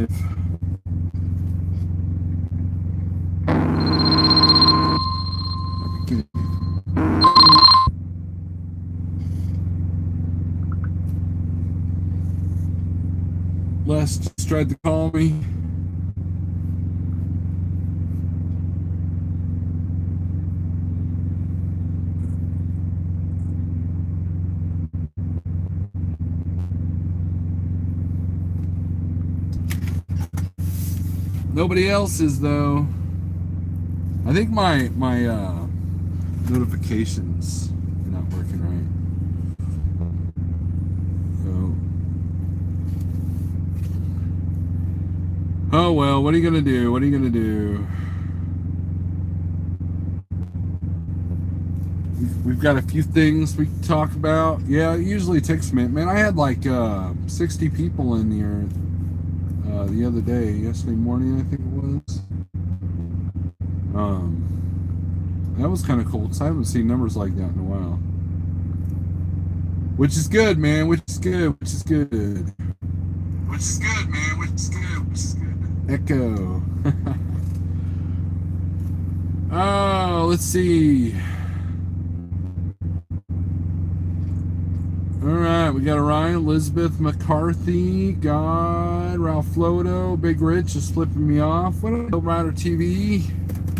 live. Les just tried to call me. Nobody else is though. I think my notifications are not working right. Oh well, what are you gonna do? What are you gonna do? We've got a few things we can talk about. Yeah, it usually takes a minute. Man, I had like 60 people in here the other day, yesterday morning, I think it was. That was kind of cool because I haven't seen numbers like that in a while. Which is good, man. Which is good. Which is good. Which is good, man. Which is good. Which is good. Echo. Oh, let's see. All right, we got Orion, Elizabeth McCarthy, God, Ralph Floto, Big Rich is flipping me off. What up, Rider TV?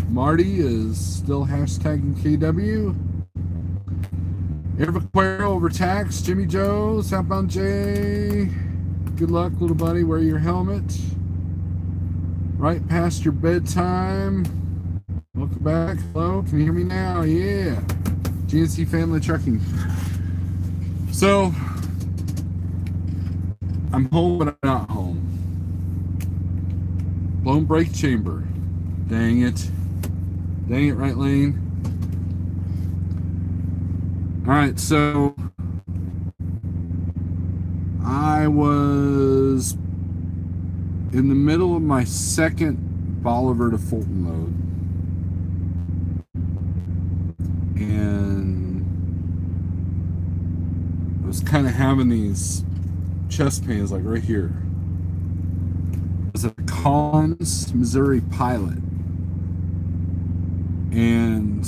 Marty is still hashtagging KW. Eric Quero over tax. Jimmy Joe, Southbound J. Good luck, little buddy. Wear your helmet. Right past your bedtime. Welcome back. Hello, can you hear me now? Yeah. GNC Family Trucking. So, I'm home, but I'm not home. Blown brake chamber. Dang it. Dang it, right lane. Alright, so I was in the middle of my second Bolivar to Fulton load. And I was kind of having these chest pains, like right here. I was at the Collins, Missouri Pilot. And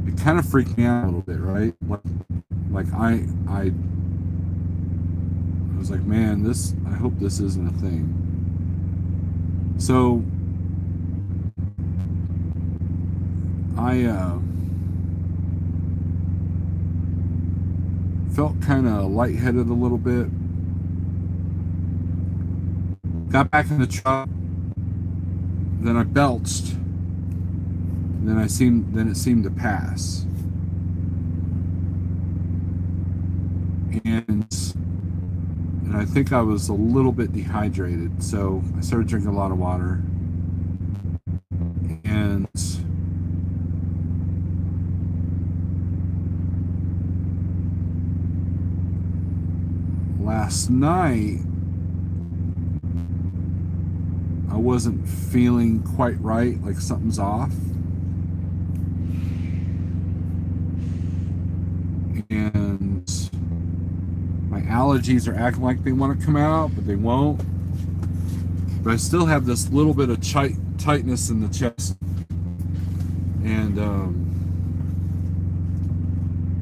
it kind of freaked me out a little bit, right? Like I was like, man, I hope this isn't a thing. So I felt kind of lightheaded a little bit. Got back in the truck. Then I belched. Then it seemed to pass. And I think I was a little bit dehydrated, so I started drinking a lot of water. And last night I wasn't feeling quite right, like something's off. And my allergies are acting like they want to come out, but they won't. But I still have this little bit of tightness in the chest. And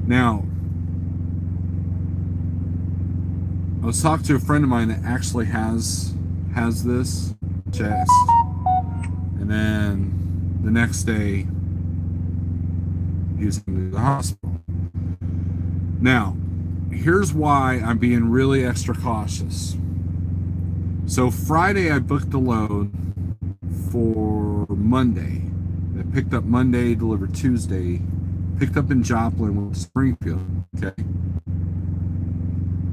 now, I was talking to a friend of mine that actually has this chest. And then the next day, he was in the hospital. Now, here's why I'm being really extra cautious. So Friday I booked the load for Monday. I picked up Monday, delivered Tuesday, picked up in Joplin with Springfield, okay?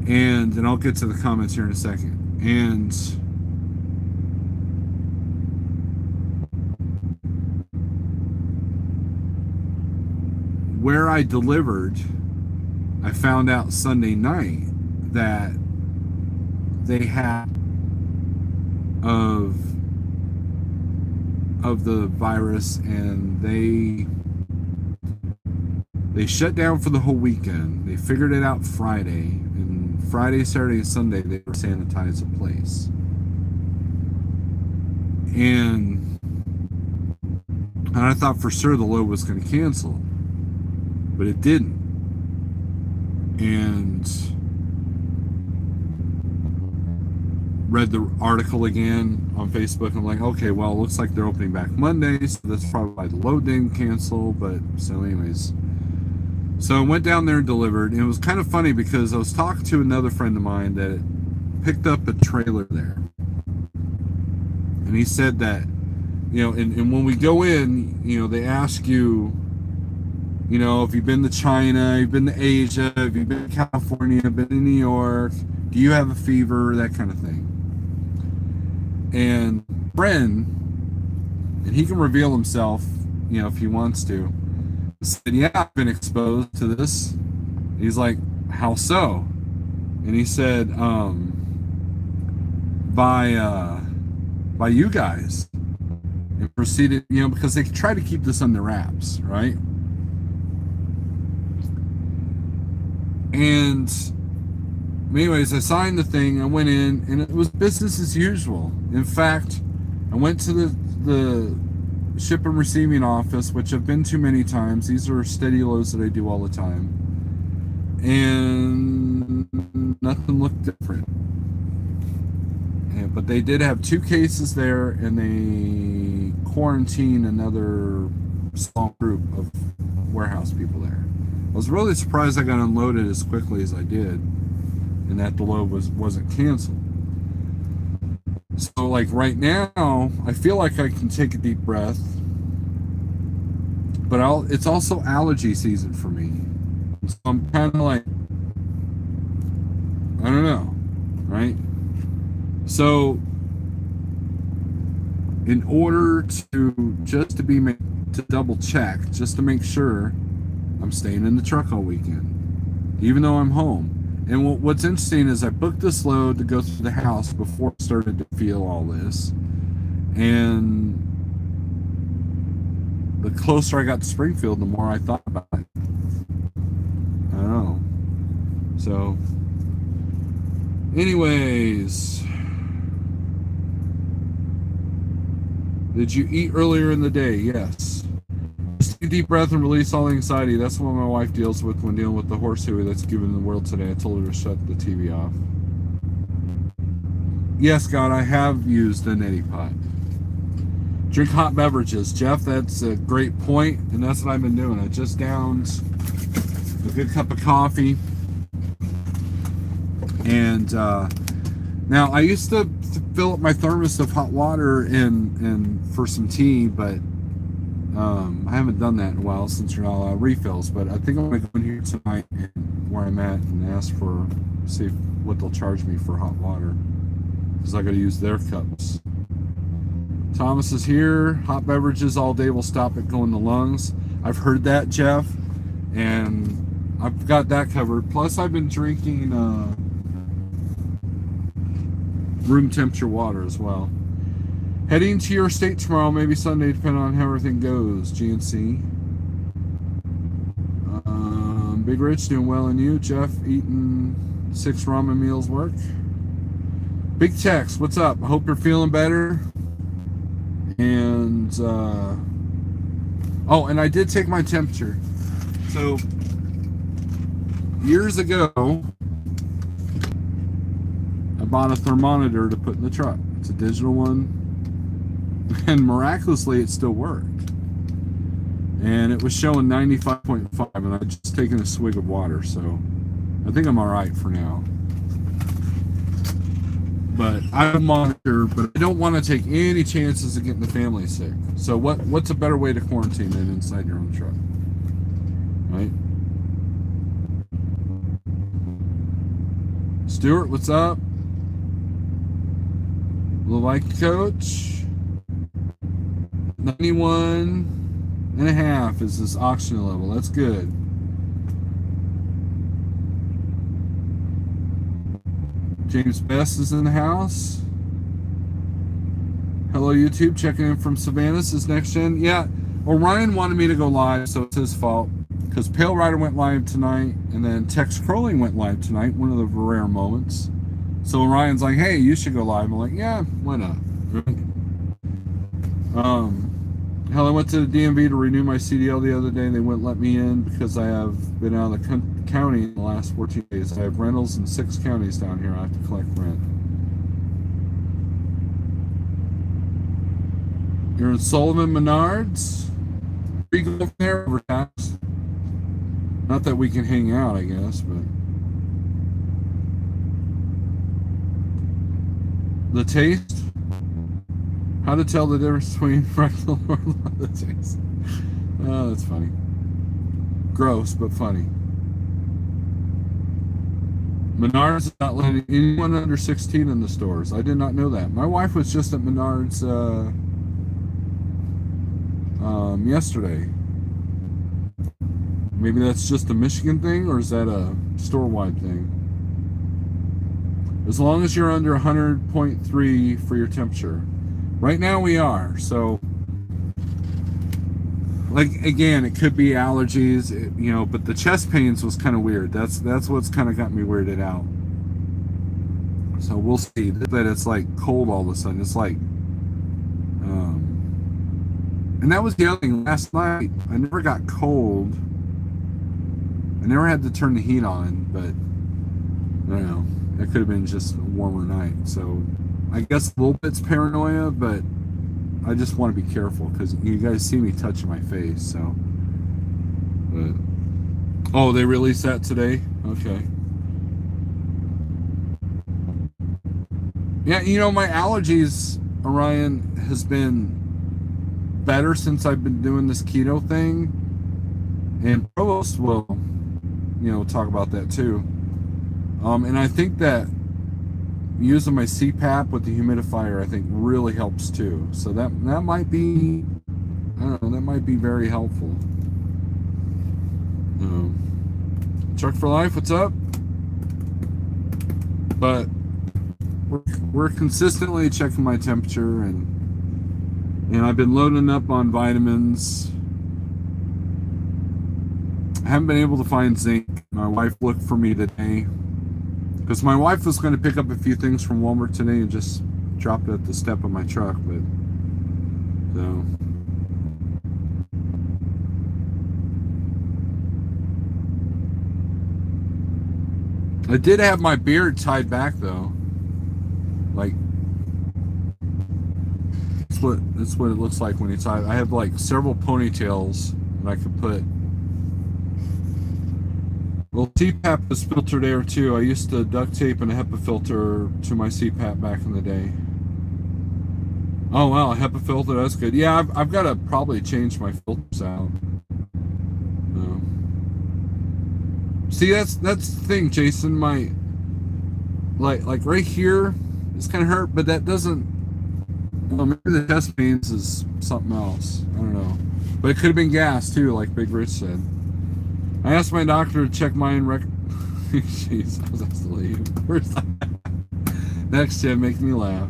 And I'll get to the comments here in a second. And where I delivered, I found out Sunday night that they had of the virus, and they shut down for the whole weekend. They figured it out Friday, and Friday, Saturday, and Sunday they were sanitized the place. And I thought for sure the load was going to cancel, but it didn't. And read the article again on Facebook. I'm like, okay, well, it looks like they're opening back Monday, so that's probably why the load didn't cancel. But so, anyways, so I went down there and delivered. And it was kind of funny because I was talking to another friend of mine that picked up a trailer there, and he said that, you know, and when we go in, you know, they ask you, you know, if you've been to China, you've been to Asia, if you've been to California, been to New York, do you have a fever, that kind of thing. And friend, and he can reveal himself, you know, if he wants to, said, yeah, I've been exposed to this. And he's like, how so? And he said, by you guys. And proceeded, you know, because they try to keep this under wraps, right? And anyways, I signed the thing, I went in, and it was business as usual. In fact, I went to the ship and receiving office, which I've been to many times. These are steady loads that I do all the time. And nothing looked different. But they did have 2 cases there, and they quarantined another small group of warehouse people there. I was really surprised I got unloaded as quickly as I did, and that the load wasn't canceled. So like right now, I feel like I can take a deep breath, but it's also allergy season for me. So I'm kind of like, I don't know, right? So in order to double check, just to make sure, I'm staying in the truck all weekend, even though I'm home. And what's interesting is I booked this load to go through the house before I started to feel all this. And the closer I got to Springfield, the more I thought about it. I don't know. So, anyways, did you eat earlier in the day? Yes. Just take a deep breath and release all anxiety. That's what my wife deals with when dealing with the horse hooey that's given the world today. I told her to shut the TV off. Yes, God, I have used a neti pot. Drink hot beverages. Jeff, that's a great point, and that's what I've been doing. I just downed a good cup of coffee. And now I used to fill up my thermos of hot water and for some tea, but I haven't done that in a while since you're not allowed refills. But I think I'm going to go in here tonight and where I'm at and ask see what they'll charge me for hot water, because I got to use their cups. Thomas is here. Hot beverages all day will stop it going to lungs. I've heard that, Jeff, and I've got that covered. Plus, I've been drinking room temperature water as well. Heading to your state tomorrow, maybe Sunday, depending on how everything goes. GNC. Big Rich, doing well, and you? Jeff, eating 6 ramen meals work? Big Tex, what's up? I hope you're feeling better. And, oh, and I did take my temperature. So, years ago, I bought a thermometer to put in the truck. It's a digital one. And miraculously, it still worked. And it was showing 95.5, and I'd just taken a swig of water, so I think I'm all right for now. But I monitor, but I don't want to take any chances of getting the family sick. So what's a better way to quarantine than inside your own truck? Right? Stuart, what's up? Like coach. 91.5 is this oxygen level. That's good. James Best is in the house. Hello, YouTube. Checking in from Savannah. This is Next Gen. Yeah, Orion wanted me to go live, so it's his fault. Because Pale Rider went live tonight, and then Tex Crowley went live tonight. One of the rare moments. So Orion's like, hey, you should go live. I'm like, yeah, why not? Hell, I went to the DMV to renew my CDL the other day, and they wouldn't let me in because I have been out of the county in the last 14 days. I have rentals in 6 counties down here. I have to collect rent. You're in Sullivan Menards. We go from there over tax. Not that we can hang out, I guess, but the taste. How to tell the difference between rectal or the taste. Oh, that's funny. Gross, but funny. Menards is not letting anyone under 16 in the stores. I did not know that. My wife was just at Menards yesterday. Maybe that's just a Michigan thing, or is that a store-wide thing? As long as you're under 100.3 for your temperature. Right now we are, so like again, it could be allergies, but the chest pains was kind of weird. That's what's kind of got me weirded out. So we'll see. That it's like cold all of a sudden. It's like, and that was the other thing. Last night I never got cold. I never had to turn the heat on, but I don't know. It could have been just a warmer night. So I guess a little bit's paranoia, but I just want to be careful because you guys see me touching my face. So, but, oh, they released that today. Okay. Yeah, my allergies, Orion, has been better since I've been doing this keto thing, and Provost will, talk about that too. And I think that using my CPAP with the humidifier, I think really helps too. So that might be, I don't know, that might be very helpful. Chuck for Life, what's up? But we're consistently checking my temperature, and I've been loading up on vitamins. I haven't been able to find zinc. My wife looked for me today because my wife was going to pick up a few things from Walmart today and just drop it at the step of my truck, but so I did have my beard tied back though. Like that's what it looks like when you tie it. I have like several ponytails that I could put. Well, CPAP is filtered air too. I used to duct tape and a HEPA filter to my CPAP back in the day. Oh wow, a HEPA filter, that's good. Yeah, I've got to probably change my filters out. No. See, that's the thing, Jason. My like right here, it's kind of hurt, but that doesn't. Well, maybe the chest pains is something else. I don't know, but it could have been gas too, like Big Rich said. I asked my doctor to check mine. Jeez, I was asked to leave. Where's that? Next, Jim, make me laugh.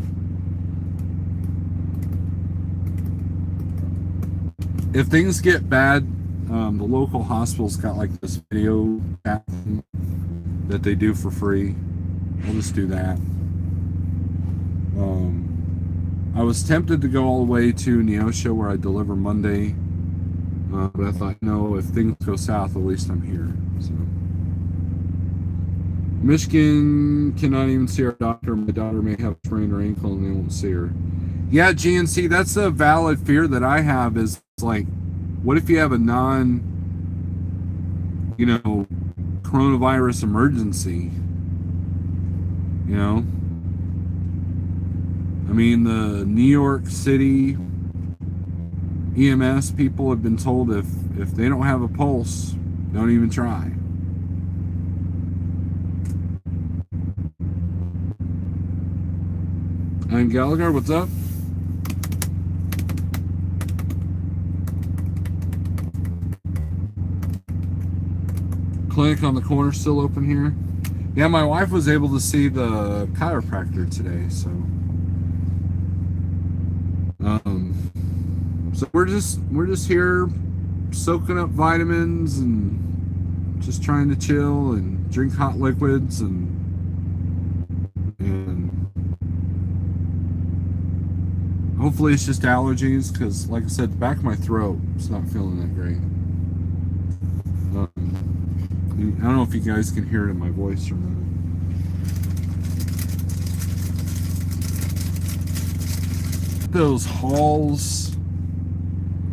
If things get bad, the local hospital's got like this video app that they do for free. I'll just do that. I was tempted to go all the way to Neosho where I deliver Monday. But I thought, no, if things go south, at least I'm here. So, Michigan cannot even see our doctor. My daughter may have sprained her ankle and they won't see her. Yeah, GNC, that's a valid fear that I have is like, what if you have a coronavirus emergency? I mean, the New York City EMS people have been told if they don't have a pulse, don't even try. And Gallagher, what's up? Clinic on the corner still open here. Yeah, my wife was able to see the chiropractor today, so so we're just here soaking up vitamins and just trying to chill and drink hot liquids and Hopefully it's just allergies, because like I said, the back of my throat is not feeling that great. I don't know if you guys can hear it in my voice or not. Those Halls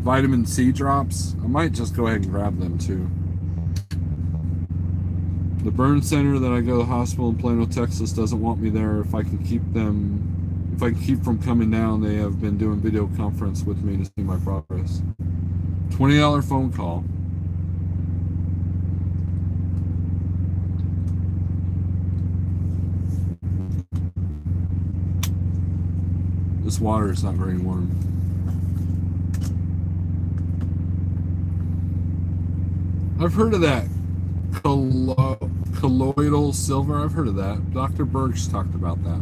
vitamin C drops, I might just go ahead and grab them too. The burn center that I go to the hospital in Plano, Texas doesn't want me there. If I can keep from coming down, they have been doing video conference with me to see my progress. $20 phone call. This water is not very warm. I've heard of that colloidal silver. I've heard of that. Dr. Berg's talked about that.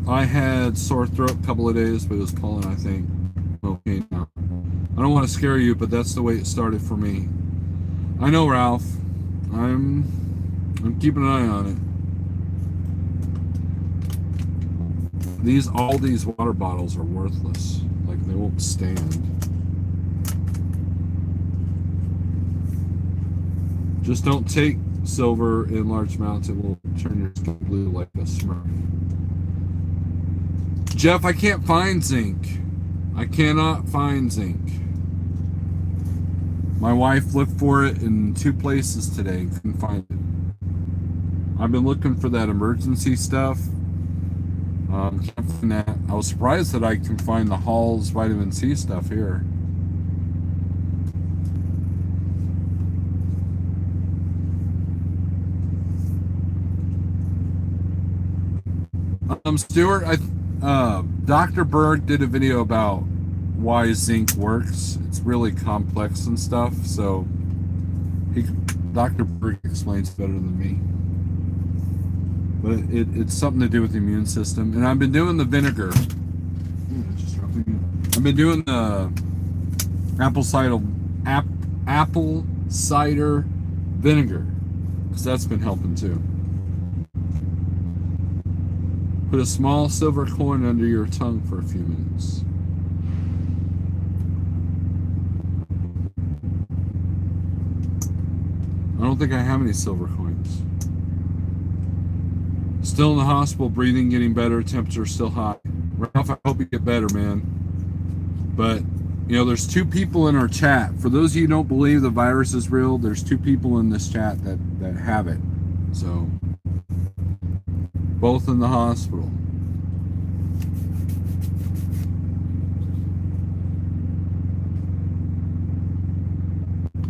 I had sore throat a couple of days, but it was pollen, I think. Okay now. I don't want to scare you, but that's the way it started for me. I know, Ralph. I'm keeping an eye on it. All these water bottles are worthless. Like, they won't stand. Just don't take silver in large amounts. It will turn your skin blue like a Smurf. Jeff, I can't find zinc. I cannot find zinc. My wife looked for it in 2 places today. Couldn't find it. I've been looking for that emergency stuff. Can't find that. I was surprised that I can find the Hall's vitamin C stuff here. Stuart, Dr. Berg did a video about why zinc works. It's really complex and stuff, so Dr. Berg explains better than me. But it's something to do with the immune system. And I've been doing the vinegar. I've been doing the apple cider vinegar, because that's been helping too. Put a small silver coin under your tongue for a few minutes. I don't think I have any silver coins. Still in the hospital, breathing getting better, temperature still high. Ralph, I hope you get better, man. But, there's 2 people in our chat. For those of you who don't believe the virus is real, there's 2 people in this chat that have it. So, both in the hospital.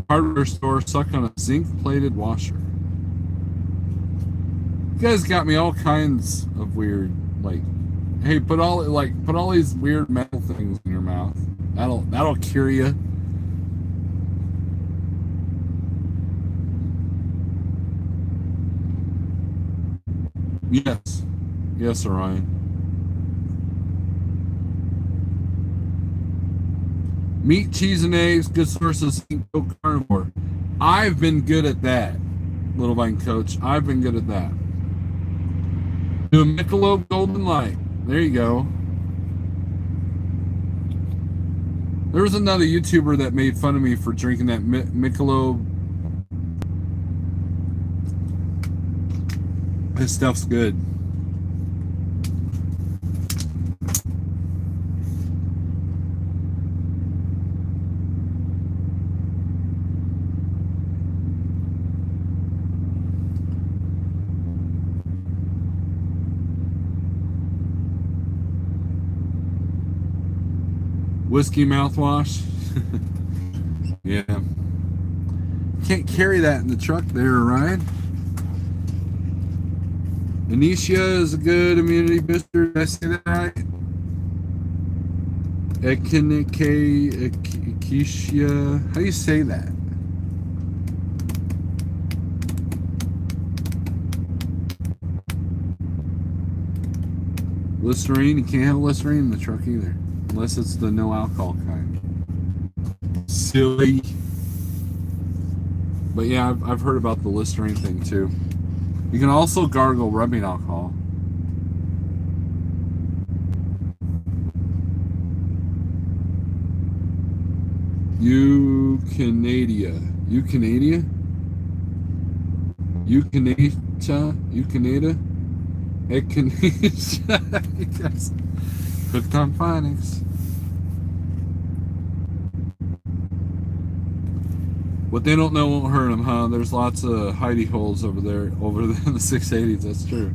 Hardware store, suck on a zinc-plated washer. You guys got me all kinds of weird, hey, put all these weird metal things in your mouth. That'll cure you. Yes, Orion. Meat, cheese, and eggs, good source of zinc, carnivore. I've been good at that, Little Vine Coach. I've been good at that. Do a Michelob Golden Light. There you go. There was another YouTuber that made fun of me for drinking that Michelob. This stuff's good. Whiskey mouthwash. Yeah. Can't carry that in the truck there, Ryan. Anisha is a good immunity booster. Did I say that right? Echinacea. How do you say that? Listerine. You can't have Listerine in the truck either. Unless it's the no alcohol kind. Silly. But yeah, I've heard about the Listerine thing too. You can also gargle rubbing alcohol. Eucanadia. Eucanadia? Eucanata? Eucanada? Echinacea? Yes. Hooked on phonics. What they don't know won't hurt them, huh? There's lots of hidey holes over there in the 680s. That's true.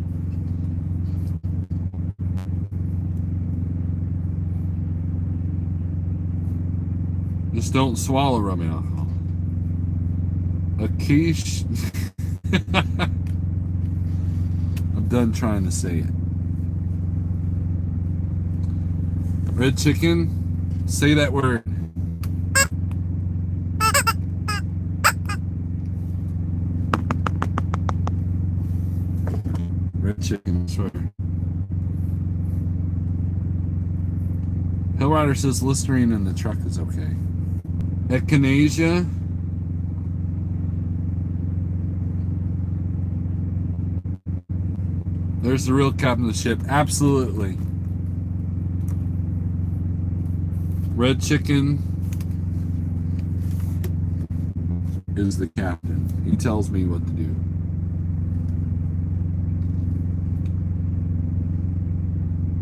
Just don't swallow rubbing alcohol. A quiche. I'm done trying to say it. Red chicken. Say that word. Red chicken, sure. Hellrider says Listerine in the truck is okay. Echinacea. There's the real captain of the ship. Absolutely. Red chicken is the captain. He tells me what to do.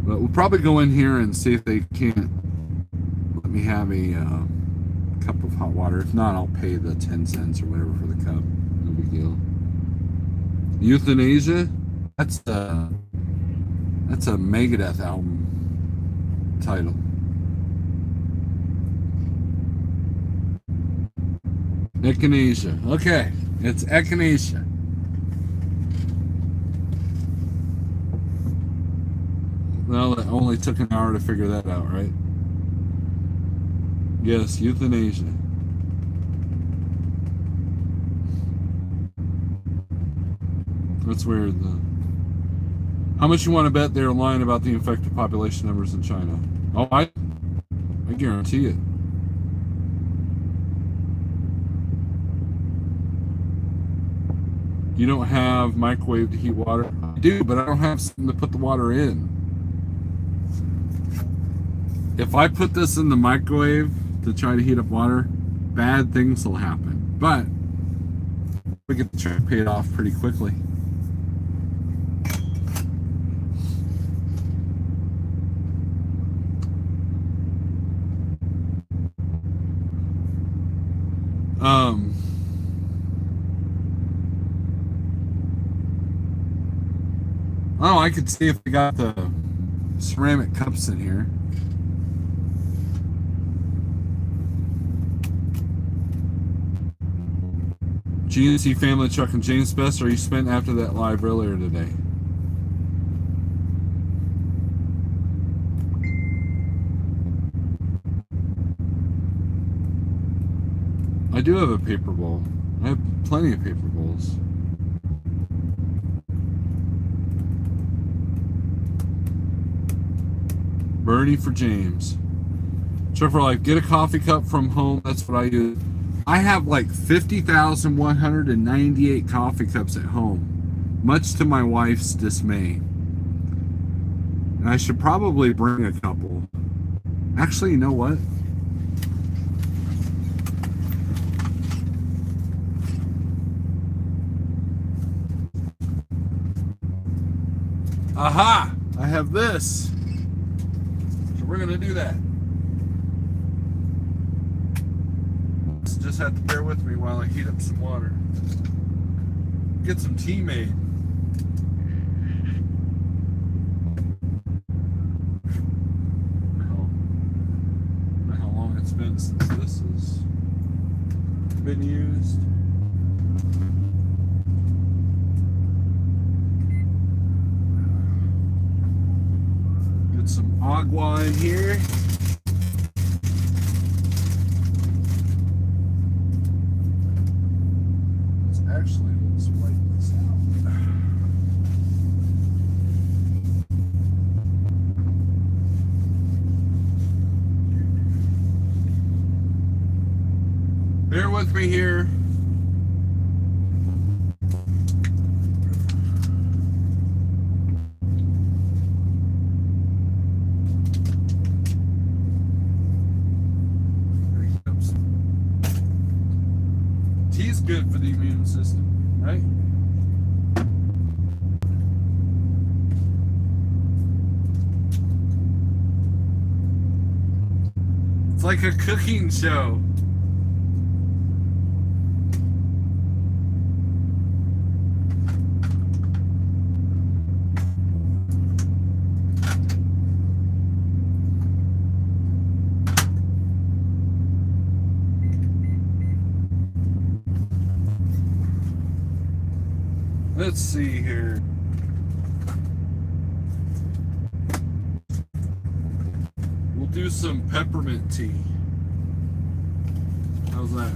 But we'll probably go in here and see if they can't let me have a cup of hot water. If not, I'll pay the 10 cents or whatever for the cup. No big deal. Euthanasia? That's a Megadeth album title. Echinacea. Okay, it's echinacea. Well, it only took an hour to figure that out, right? Yes, euthanasia. That's weird. How much you want to bet they're lying about the infected population numbers in China? Oh, I guarantee it. You don't have microwave to heat water? I do, but I don't have something to put the water in. If I put this in the microwave to try to heat up water, bad things will happen. But we get the check paid off pretty quickly. Oh, I could see if they got the ceramic cups in here. GNC Family Truck and James Best, or you spent after that live earlier today? I do have a paper bowl. I have plenty of paper bowls. Bernie for James. Trevor Life, get a coffee cup from home. That's what I use. I have like 50,198 coffee cups at home, much to my wife's dismay. And I should probably bring a couple. Actually, you know what? Aha! I have this. So we're gonna do that. Just have to bear with me while I heat up some water. Get some tea made. I don't know how long it's been since this has been used. Get some agua in here. Actually, let's wipe this out. with me here. Tea's good for the immune system, right? It's like a cooking show. Let's see here. We'll do some peppermint tea. How's that?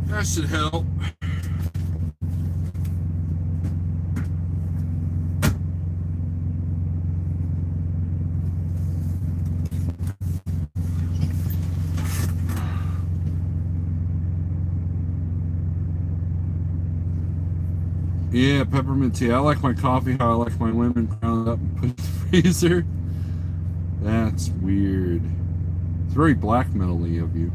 That should help. Yeah, peppermint tea. I like my coffee how I like my lemon ground up and put in the freezer. That's weird. It's very blackmail-y of you.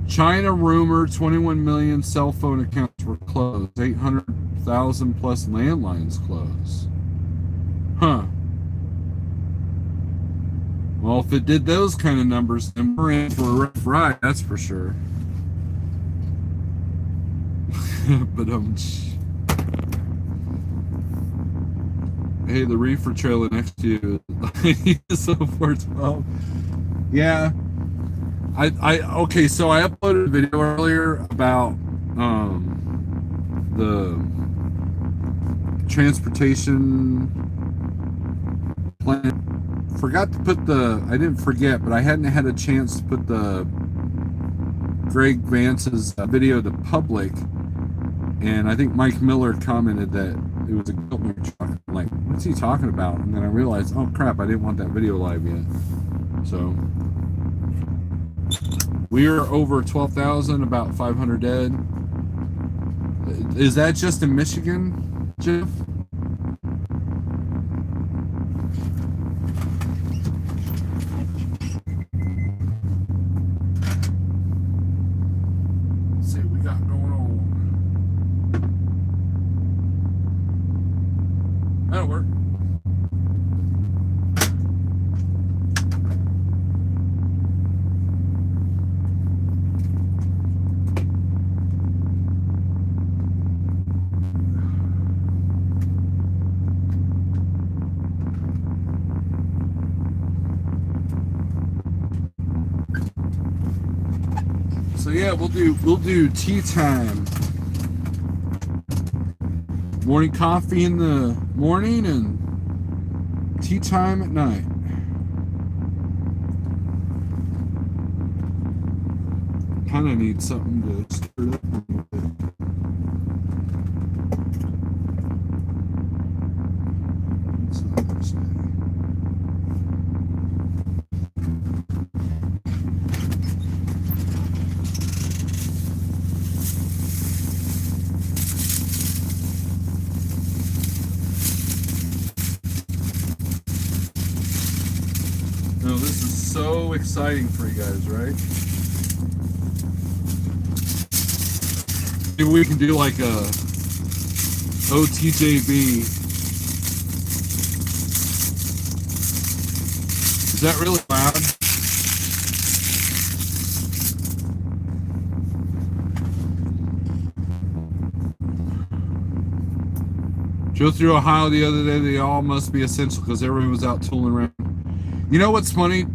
China rumor 21 million cell phone accounts were closed. 800,000 plus landlines closed. Huh. Well, if it did those kind of numbers, then we're in for a rough ride, that's for sure. But hey, the reefer trailer next to you is so 412. Yeah. Okay, so I uploaded a video earlier about the transportation plan. Forgot to put I didn't forget, but I hadn't had a chance to put the Greg Vance's video to public, and I think Mike Miller commented that it was a Giltner truck. I'm like, what's he talking about? And then I realized, oh crap, I didn't want that video live yet. So we are over 12,000, about 500 dead. Is that just in Michigan, Jeff? Let's see what we got going on. That'll work. So yeah, we'll do tea time. Morning coffee in the morning and tea time at night. Kind of need something to stir it up a little bit. It's not much now. No, this is so exciting for you guys, right? Maybe we can do like a OTJB. Is that really loud? Drove through Ohio the other day. They all must be essential because everyone was out tooling around. You know what's funny,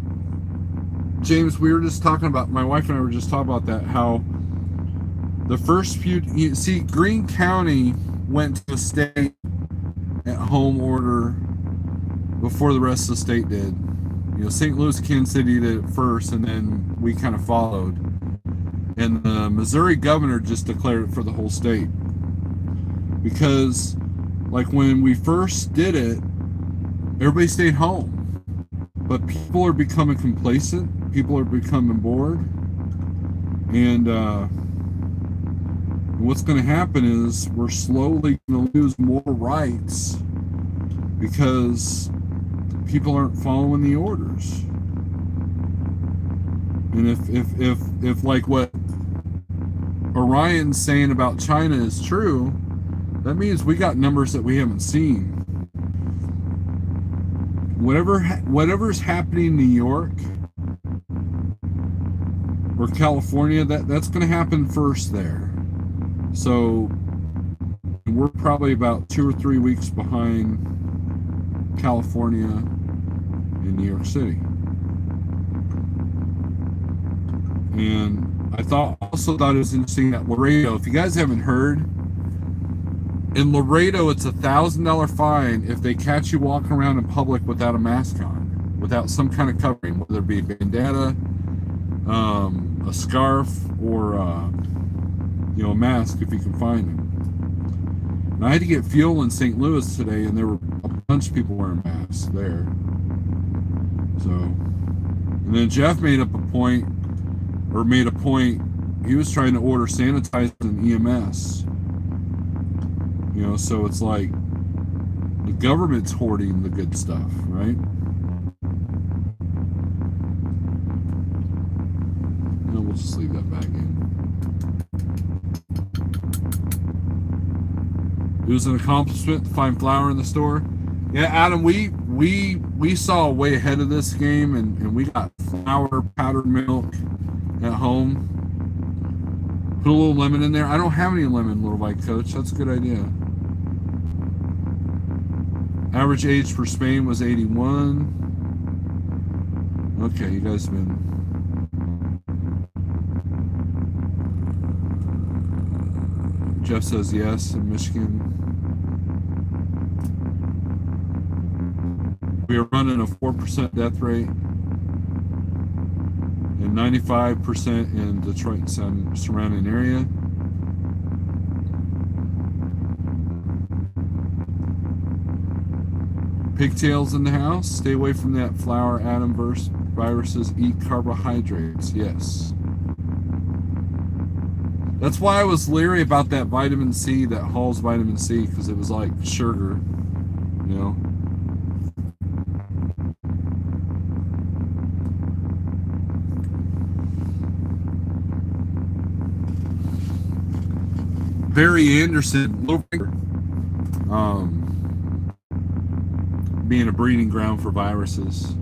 James? We were just talking about, my wife and I were just talking about that, how the first few, you see, Greene County went to a state at home order before the rest of the state did. St. Louis, Kansas City did it first, and then we kind of followed. And the Missouri governor just declared it for the whole state. Because, like, when we first did it, everybody stayed home. But people are becoming complacent. People are becoming bored. And what's going to happen is we're slowly going to lose more rights because people aren't following the orders. And if like what Orion's saying about China is true, that means we got numbers that we haven't seen. Whatever's happening in New York or California, that's going to happen first there. So we're probably about 2 or 3 weeks behind California and New York City. And I also thought it was interesting that Laredo, if you guys haven't heard, in Laredo it's $1,000 fine if they catch you walking around in public without a mask on, without some kind of covering, whether it be a bandana, a scarf, or a mask if you can find them. And I had to get fuel in St. Louis today, and there were a bunch of people wearing masks there. So, and then Jeff made a point. He was trying to order sanitizer and EMS. So it's like the government's hoarding the good stuff, right? No, we'll just leave that back in. It was an accomplishment to find flour in the store. Yeah, Adam, we saw way ahead of this game, and we got flour, powdered milk at home. Put a little lemon in there. I don't have any lemon, little white coach. That's a good idea. Average age for Spain was 81. Okay, you guys have been... Jeff says yes in Michigan. We are running a 4% death rate and 95% in Detroit and surrounding area. Pigtails in the house. Stay away from that flour, Adam. Viruses. Eat carbohydrates. Yes. That's why I was leery about that vitamin C, that Hall's vitamin C, because it was like sugar, Barry Anderson, being a breeding ground for viruses.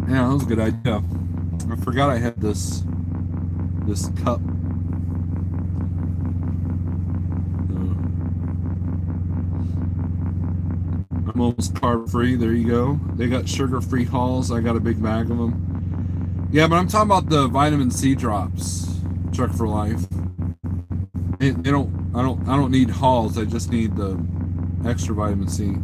Yeah, that was a good idea. I forgot I had this cup. I'm almost carb free. There you go. They got sugar free Halls. I got a big bag of them. Yeah, but I'm talking about the vitamin C drops. Truck for Life. I don't need Halls. I just need the extra vitamin C.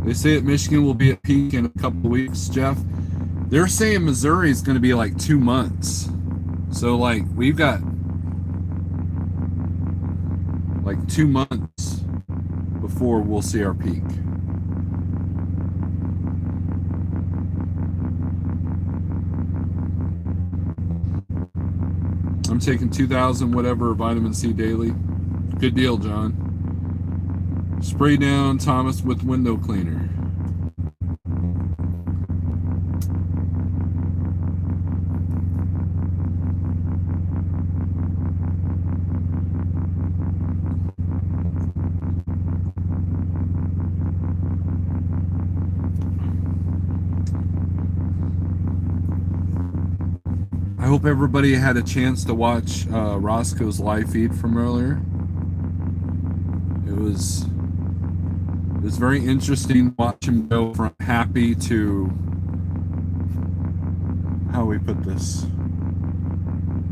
They say that Michigan will be at peak in a couple of weeks, Jeff. They're saying Missouri is going to be like 2 months. So, like, we've got like 2 months before we'll see our peak. I'm taking 2,000 whatever vitamin C daily. Good deal, John. Spray down Thomas with window cleaner. I hope everybody had a chance to watch Roscoe's live feed from earlier. It was very interesting to watch him go from happy to, how we put this,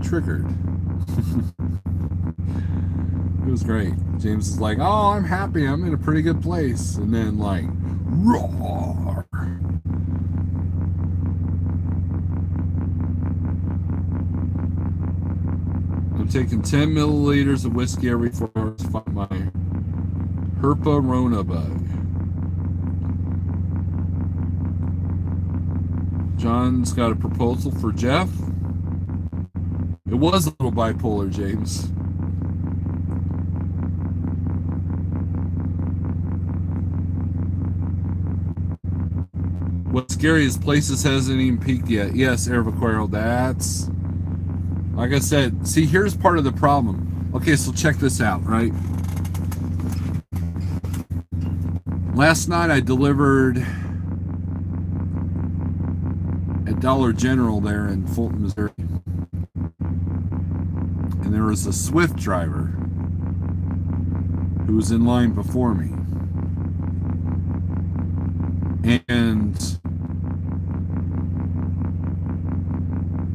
triggered. It was great. James is like, oh, I'm happy, I'm in a pretty good place. And then like, roar. I'm taking 10 milliliters of whiskey every 4 hours to fight my Herpa Rona bug. John's got a proposal for Jeff. It was a little bipolar, James. What's scary is Places hasn't even peaked yet. Yes, Ervaquero, that's... Like I said, see, here's part of the problem. Okay, so check this out, right? Last night I delivered at Dollar General there in Fulton, Missouri. And there was a Swift driver who was in line before me. And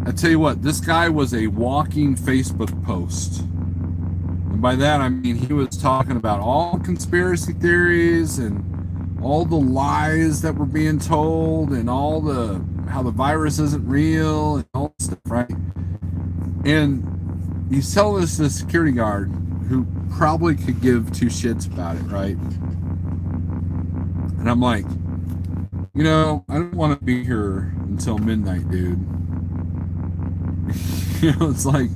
I tell you what, this guy was a walking Facebook post. And by that I mean he was talking about all conspiracy theories and all the lies that were being told and all the how the virus isn't real and all that stuff, right? And he's telling us the security guard who probably could give two shits about it, right? And I'm like, you know, I don't want to be here until midnight, dude. You know, it's like,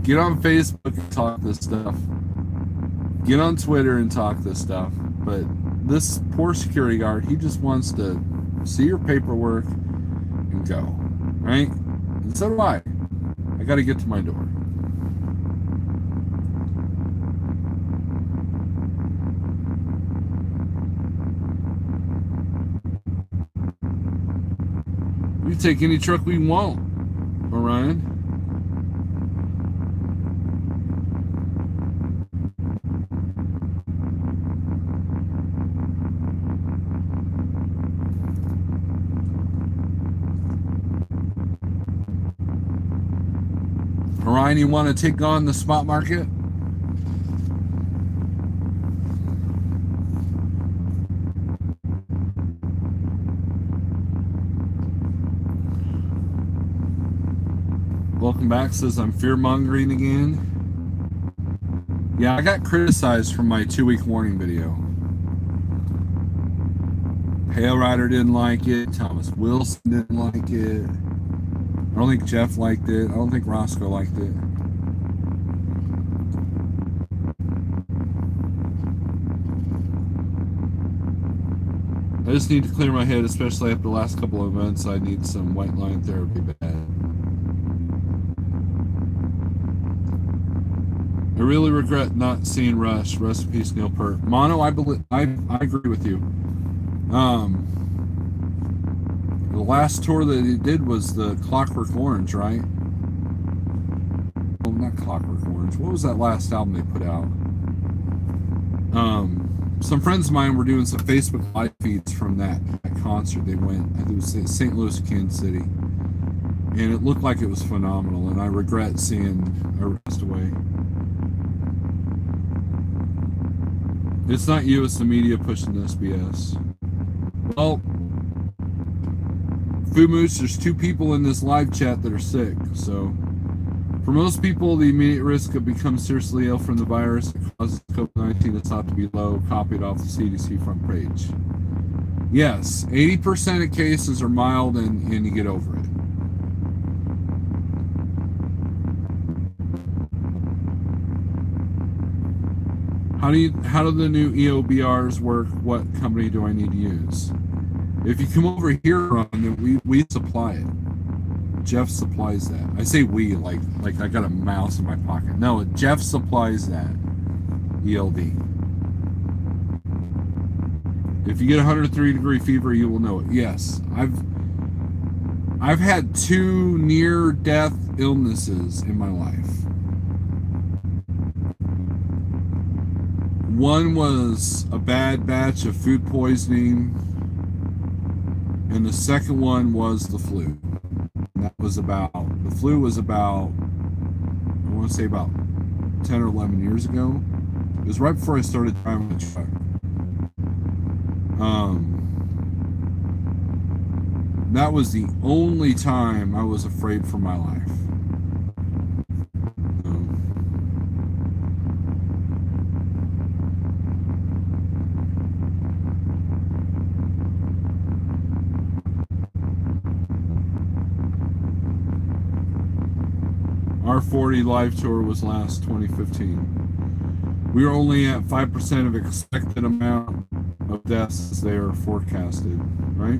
get on Facebook and talk this stuff. Get on Twitter and talk this stuff. But this poor security guard, he just wants to see your paperwork and go, right? And so do I. I got to get to my door. We can take any truck we want, Orion. Orion, you want to take on the spot market? Welcome back, says I'm fear-mongering again. Yeah, I got criticized for my 2-week warning video. Pale Rider didn't like it. Thomas Wilson didn't like it. I don't think Jeff liked it. I don't think Roscoe liked it. I just need to clear my head, especially after the last couple of events. I need some white line therapy bad. I really regret not seeing Rush. Rest in peace, Neil Peart. Mono, I agree with you. The last tour that he did was the Clockwork Orange, right? Well, not Clockwork Orange. What was that last album they put out? Some friends of mine were doing some Facebook live feeds from that concert. They went, I think it was St. Louis, Kansas City. And it looked like it was phenomenal, and I regret seeing Arrest Away. It's not you, it's the media pushing this BS. Well, Food Moose, there's 2 people in this live chat that are sick, so for most people, the immediate risk of becoming seriously ill from the virus that causes COVID-19 is thought to be low, copied off the CDC front page. Yes, 80% of cases are mild and you get over it. How do the new EOBRs work? What company do I need to use? If you come over here, Ron, then we supply it. Jeff supplies that. I say we like I got a mouse in my pocket. No, Jeff supplies that. ELD. If you get 103-degree fever, you will know it. Yes, I've had 2 near-death illnesses in my life. One was a bad batch of food poisoning, and the second one was the flu. And the flu was about, I want to say about 10 or 11 years ago. It was right before I started driving the truck. That was the only time I was afraid for my life. Our 40 live tour was last 2015. We were only at 5% of expected amount of deaths as they are forecasted, right?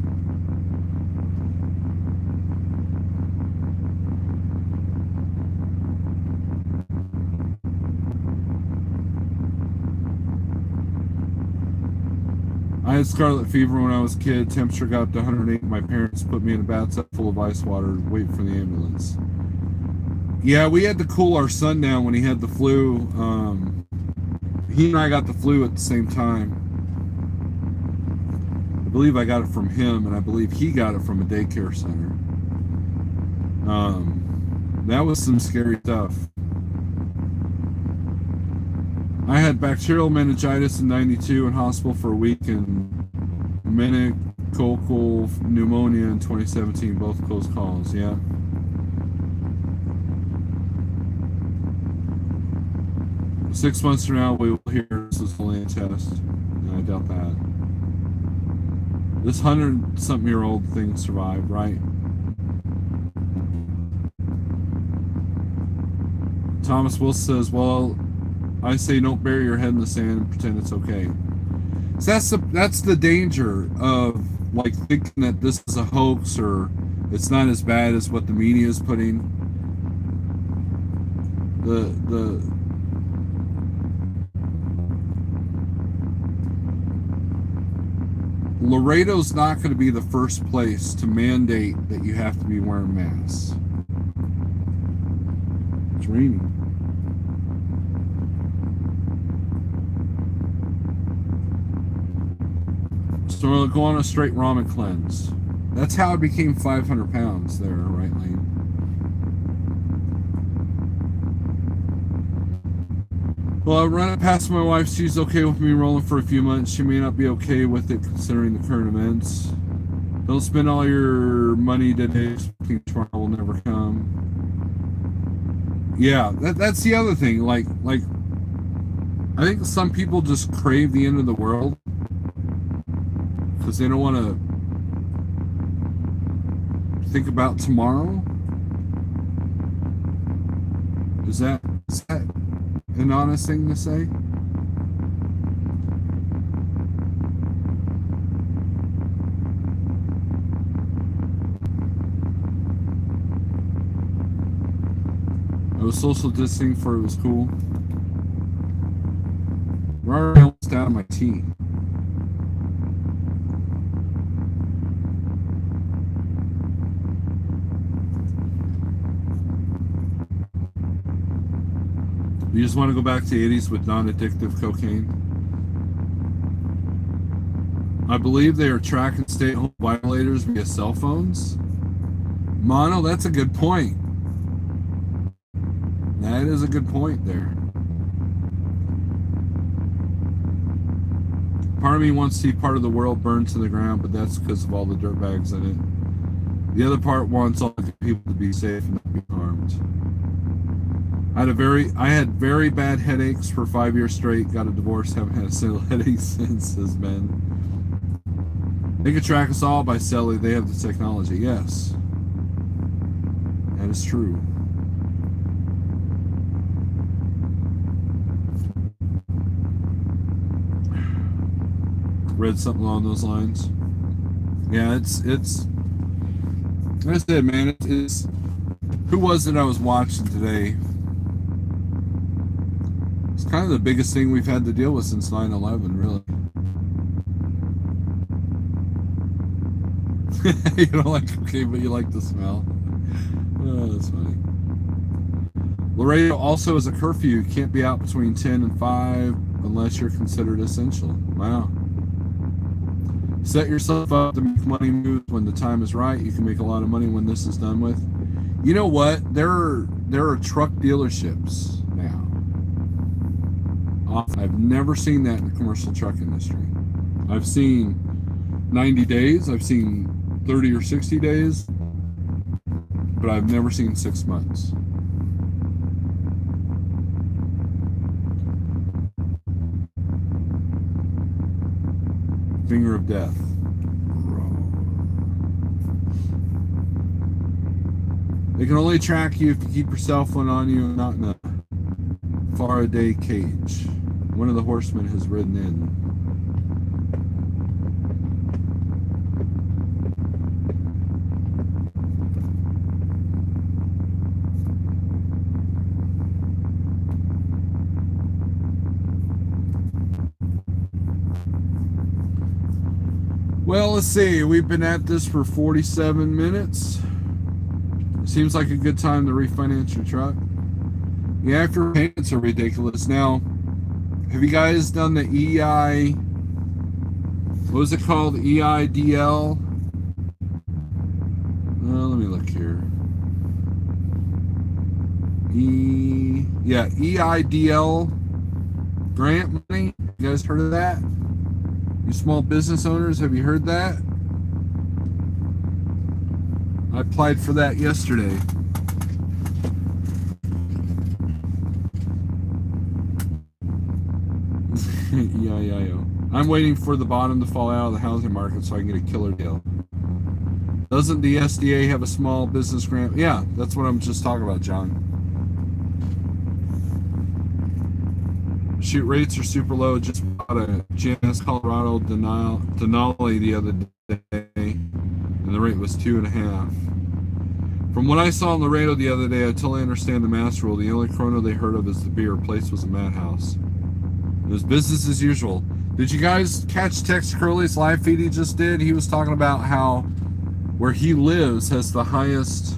I had scarlet fever when I was a kid. Temperature got up to 108. My parents put me in a bathtub full of ice water, wait for the ambulance. Yeah, we had to cool our son down when he had the flu. He and I got the flu at the same time. I believe I got it from him, and I believe he got it from a daycare center. That was some scary stuff. I had bacterial meningitis in '92 in hospital for a week, and meningococcal pneumonia in 2017, both close calls, yeah. Six months from now, we will hear this is only a test. No, I doubt that. This 100-something-year-old thing survived, right? Thomas Wilson says, well, I say don't bury your head in the sand and pretend it's okay. So that's the danger of like thinking that this is a hoax or it's not as bad as what the media is putting. Laredo's not going to be the first place to mandate that you have to be wearing masks. It's raining. So we'll go on a straight ramen cleanse. That's how I became 500 pounds there, right, Lane? Well, I run it past my wife. She's okay with me rolling for a few months. She may not be okay with it considering the current events. Don't spend all your money today expecting tomorrow will never come. Yeah, that's the other thing. Like, I think some people just crave the end of the world because they don't want to think about tomorrow. Is that an honest thing to say? I was social distancing for it was cool. We're already almost out of my tea. You just want to go back to the 80s with non-addictive cocaine? I believe they are tracking stay-at-home violators via cell phones. Mono, that's a good point. That is a good point there. Part of me wants to see part of the world burned to the ground, but that's because of all the dirtbags in it. The other part wants all the people to be safe and not be harmed. I had very bad headaches for 5 years straight. Got a divorce, haven't had a single headache since, says Ben. They can track us all by cellular. They have the technology. Yes. That is true. Read something along those lines. Yeah, it's like I said, man, it's who was it I was watching today? It's kind of the biggest thing we've had to deal with since 9/11, really. You don't like cocaine, but you like the smell. Oh, that's funny. Laredo also has a curfew. You can't be out between 10 and 5 unless you're considered essential. Wow. Set yourself up to make money moves when the time is right. You can make a lot of money when this is done with. You know what? There are truck dealerships now. I've never seen that in the commercial truck industry. I've seen 90 days. I've seen 30 or 60 days. But I've never seen 6 months. Finger of death. They can only track you if you keep your cell phone on you and not in a Faraday cage. One of the horsemen has ridden in. Well, let's see. We've been at this for 47 minutes. Seems like a good time to refinance your truck. Yeah, after payments are ridiculous. Now, have you guys done the EI? What was it called? EIDL? Let me look here. EIDL grant money. You guys heard of that? You small business owners, have you heard that? I applied for that yesterday. Yeah. I'm waiting for the bottom to fall out of the housing market so I can get a killer deal. Doesn't the SDA have a small business grant? Yeah, that's what I'm just talking about, John. Shoot rates are super low. Just bought a GMS Colorado Denali the other day, and the rate was 2.5. From what I saw on the radio the other day, I totally understand the mass rule. The only Corona they heard of is the beer. Place was a madhouse. It was business as usual. Did you guys catch Tex Curley's live feed he just did? He was talking about how where he lives has the highest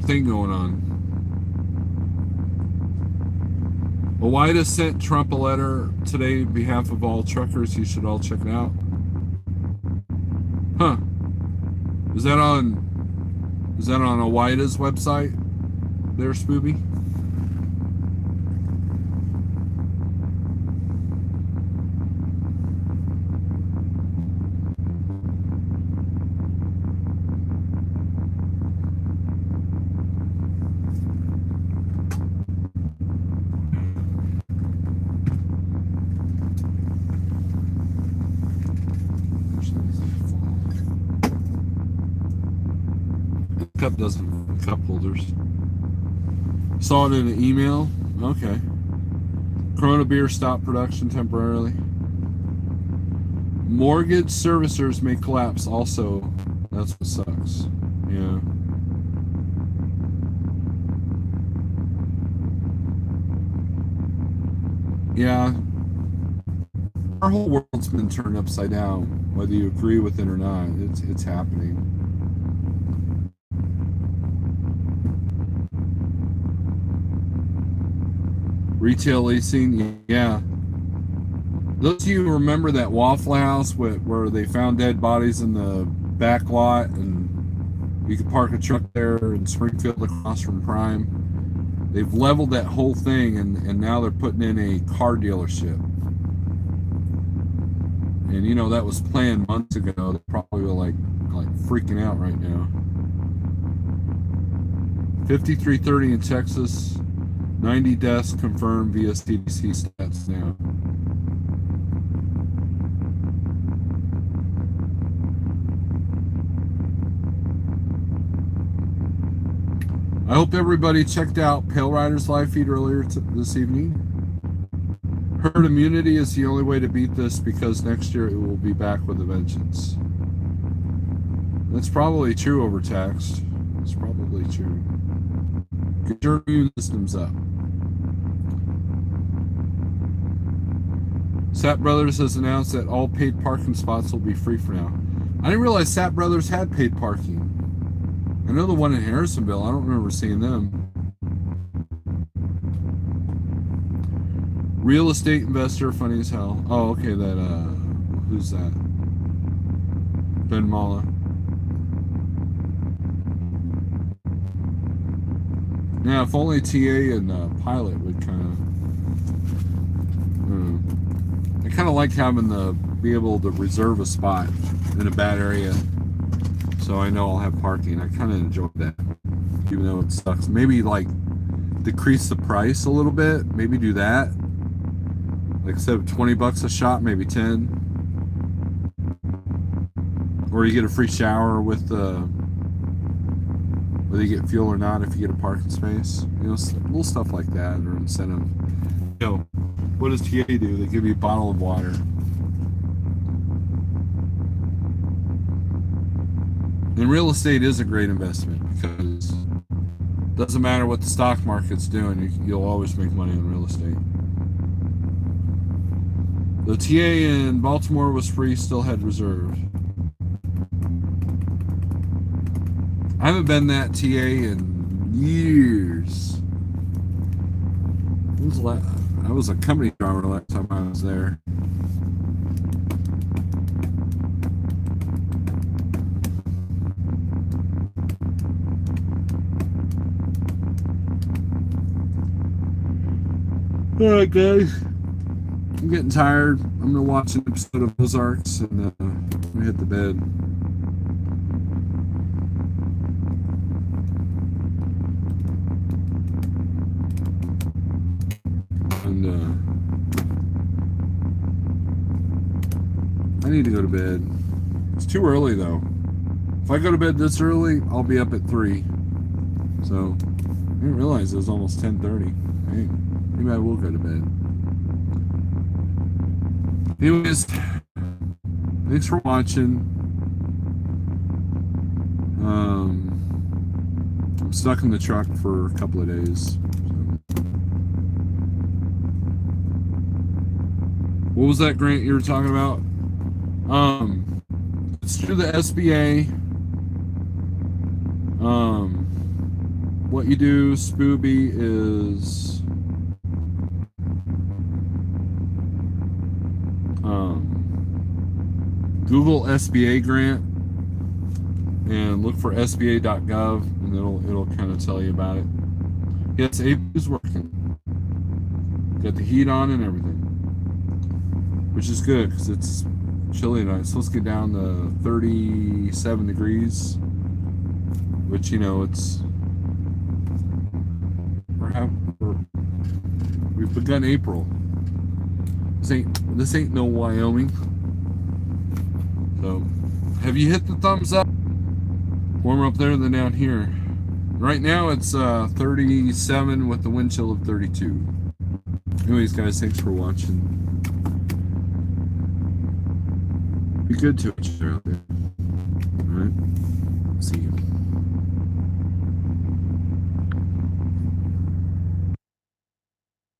thing going on. OOIDA sent Trump a letter today on behalf of all truckers. You should all check it out. Huh. Is that on OOIDA's website there, Spooby? Cup holders. Saw it in an email. Okay. Corona beer stopped production temporarily. Mortgage servicers may collapse also. That's what sucks. Yeah. Yeah. Our whole world's been turned upside down, whether you agree with it or not. It's happening. Retail leasing, yeah. Those of you who remember that Waffle House where they found dead bodies in the back lot and you could park a truck there in Springfield across from Prime, they've leveled that whole thing and now they're putting in a car dealership. And you know that was planned months ago. They probably were like freaking out right now. 5330 in Texas. 90 deaths confirmed via CDC stats now. I hope everybody checked out Pale Rider's live feed earlier this evening. Herd immunity is the only way to beat this because next year it will be back with a vengeance. That's probably true over text. It's probably true. Get your immune systems up. Sap Brothers has announced that all paid parking spots will be free for now. I didn't realize Sap Brothers had paid parking. I know the one in Harrisonville. I don't remember seeing them. Real estate investor, funny as hell. Oh, okay, who's that? Ben Mala. Yeah, if only TA and Pilot would kind of... I kind of like having be able to reserve a spot in a bad area, so I know I'll have parking. I kind of enjoy that, even though it sucks. Maybe like decrease the price a little bit. Maybe do that. Like instead of $20 a shot, maybe 10. Or you get a free shower with whether you get fuel or not if you get a parking space. You know, little stuff like that, or incentive. You know, what does TA do? They give you a bottle of water. And real estate is a great investment because it doesn't matter what the stock market's doing, you'll always make money on real estate. The TA in Baltimore was free, still had reserved. I haven't been that TA in years. I was a company driver the last time I was there. Alright, guys. I'm getting tired. I'm gonna watch an episode of Ozarks and I'm gonna hit the bed. And I need to go to bed. It's too early though. If I go to bed this early, I'll be up at 3. So I didn't realize it was almost 10:30. Hey, maybe I will go to bed. Anyways, thanks for watching. I'm stuck in the truck for a couple of days. What was that grant you were talking about? It's through the SBA. What you do, Spooby, is Google SBA grant and look for sba.gov, and it'll kind of tell you about it. Yes, AP is working. Got the heat on and everything, which is good because it's chilly tonight. It's supposed to get down to 37 degrees, which, you know, we've begun April. This ain't no Wyoming. So, have you hit the thumbs up? Warmer up there than down here. Right now it's 37 with the wind chill of 32. Anyways, guys, thanks for watching. Be good to each other out there. Alright? See you.